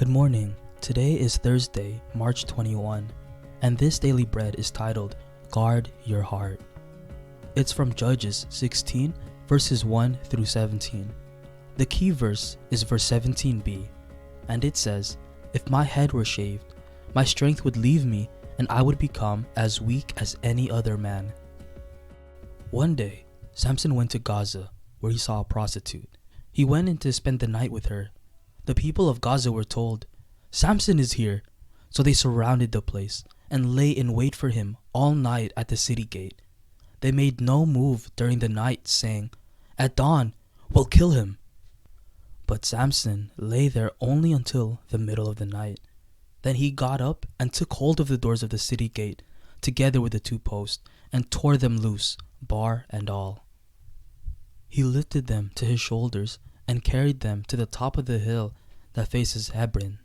Good morning. Today is Thursday, March 21, and this daily bread is titled, Guard Your Heart. It's from Judges 16, verses 1 through 17. The key verse is verse 17b, and it says, "If my head were shaved, my strength would leave me, and I would become as weak as any other man." One day, Samson went to Gaza, where he saw a prostitute. He went in to spend the night with her. The people of Gaza were told, "Samson is here." So they surrounded the place and lay in wait for him all night at the city gate. They made no move during the night, saying, "At dawn, we'll kill him." But Samson lay there only until the middle of the night. Then he got up and took hold of the doors of the city gate, together with the two posts, and tore them loose, bar and all. He lifted them to his shoulders and carried them to the top of the hill that faces Hebron.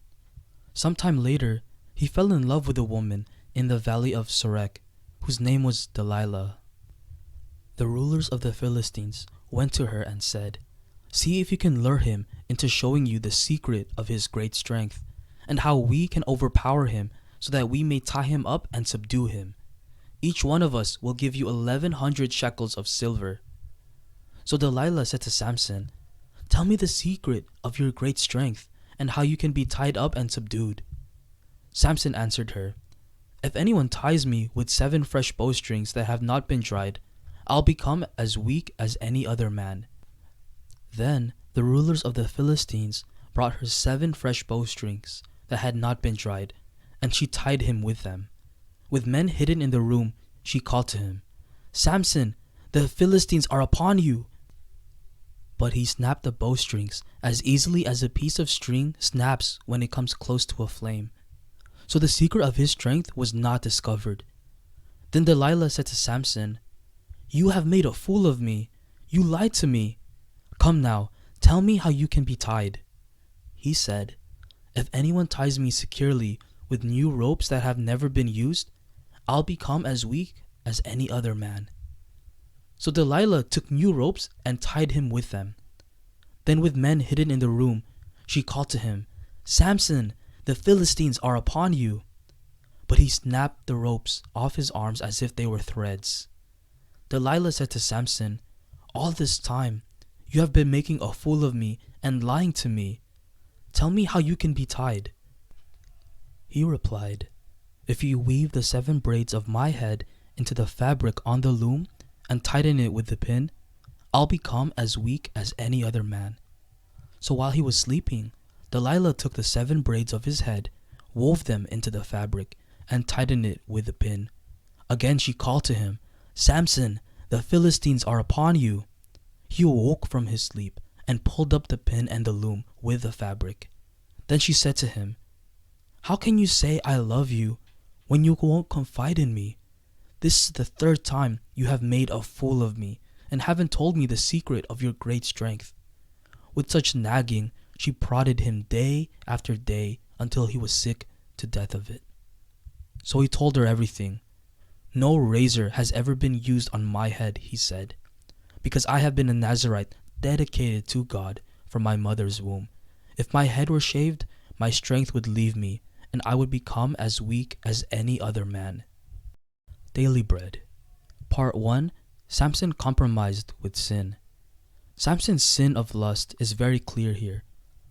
Sometime later, he fell in love with a woman in the valley of Sorek, whose name was Delilah. The rulers of the Philistines went to her and said, "See if you can lure him into showing you the secret of his great strength, and how we can overpower him so that we may tie him up and subdue him. Each one of us will give you 1,100 shekels of silver." So Delilah said to Samson, "Tell me the secret of your great strength and how you can be tied up and subdued." Samson answered her, "If anyone ties me with 7 fresh bowstrings that have not been dried, I'll become as weak as any other man." Then the rulers of the Philistines brought her 7 fresh bowstrings that had not been dried, and she tied him with them. With men hidden in the room, she called to him, "Samson, the Philistines are upon you." But he snapped the bowstrings as easily as a piece of string snaps when it comes close to a flame. So the secret of his strength was not discovered. Then Delilah said to Samson, "You have made a fool of me. You lied to me. Come now, tell me how you can be tied." He said, "If anyone ties me securely with new ropes that have never been used, I'll become as weak as any other man." So Delilah took new ropes and tied him with them. Then with men hidden in the room, she called to him, "Samson, the Philistines are upon you." But he snapped the ropes off his arms as if they were threads. Delilah said to Samson, "All this time, you have been making a fool of me and lying to me. Tell me how you can be tied." He replied, "If you weave the 7 braids of my head into the fabric on the loom and tighten it with the pin, I'll become as weak as any other man." So while he was sleeping, Delilah took the 7 braids of his head, wove them into the fabric, and tightened it with the pin. Again she called to him, "Samson, the Philistines are upon you." He awoke from his sleep and pulled up the pin and the loom with the fabric. Then she said to him, "How can you say I love you when you won't confide in me? This is the 3rd time you have made a fool of me and haven't told me the secret of your great strength." With such nagging, she prodded him day after day until he was sick to death of it. So he told her everything. "No razor has ever been used on my head," he said, "because I have been a Nazirite dedicated to God from my mother's womb. If my head were shaved, my strength would leave me, and I would become as weak as any other man." Daily Bread. Part 1. Samson compromised with sin. Samson's sin of lust is very clear here.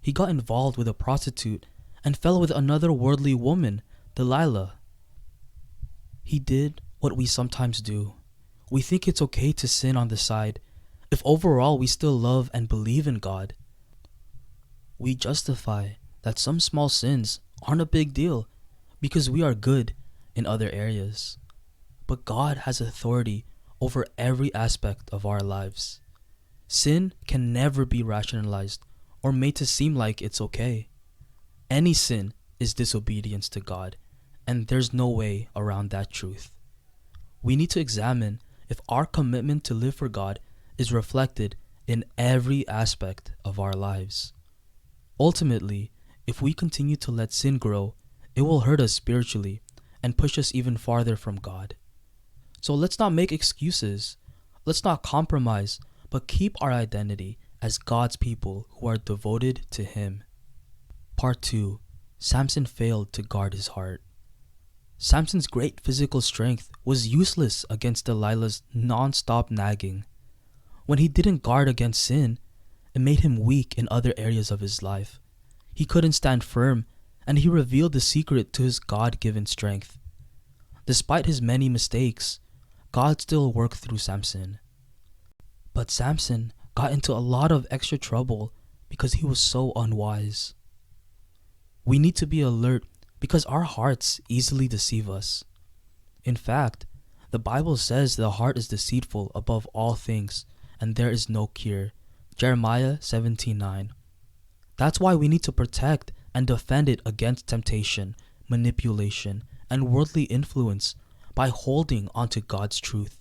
He got involved with a prostitute and fell with another worldly woman, Delilah. He did what we sometimes do. We think it's okay to sin on the side if overall we still love and believe in God. We justify that some small sins aren't a big deal because we are good in other areas. But God has authority over every aspect of our lives. Sin can never be rationalized or made to seem like it's okay. Any sin is disobedience to God, and there's no way around that truth. We need to examine if our commitment to live for God is reflected in every aspect of our lives. Ultimately, if we continue to let sin grow, it will hurt us spiritually and push us even farther from God. So let's not make excuses. Let's not compromise, but keep our identity as God's people who are devoted to Him. Part 2. Samson failed to guard his heart. Samson's great physical strength was useless against Delilah's non-stop nagging. When he didn't guard against sin, it made him weak in other areas of his life. He couldn't stand firm, and he revealed the secret to his God-given strength. Despite his many mistakes, God still worked through Samson. But Samson got into a lot of extra trouble because he was so unwise. We need to be alert because our hearts easily deceive us. In fact, the Bible says the heart is deceitful above all things, and there is no cure. Jeremiah 17:9. That's why we need to protect and defend it against temptation, manipulation, and worldly influence by holding onto God's truth.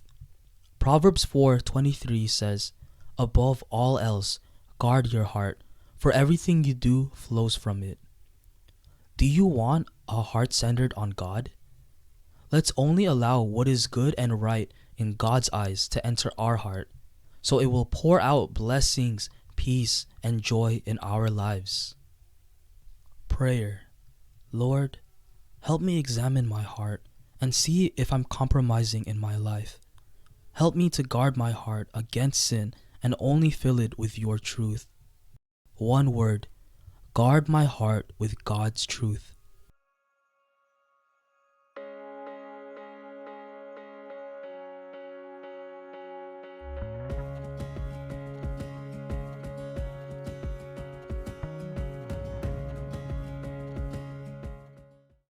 Proverbs 4:23 says, "Above all else, guard your heart, for everything you do flows from it." Do you want a heart centered on God? Let's only allow what is good and right in God's eyes to enter our heart, so it will pour out blessings, peace, and joy in our lives. Prayer. Lord, help me examine my heart and see if I'm compromising in my life. Help me to guard my heart against sin and only fill it with your truth. One word, guard my heart with God's truth.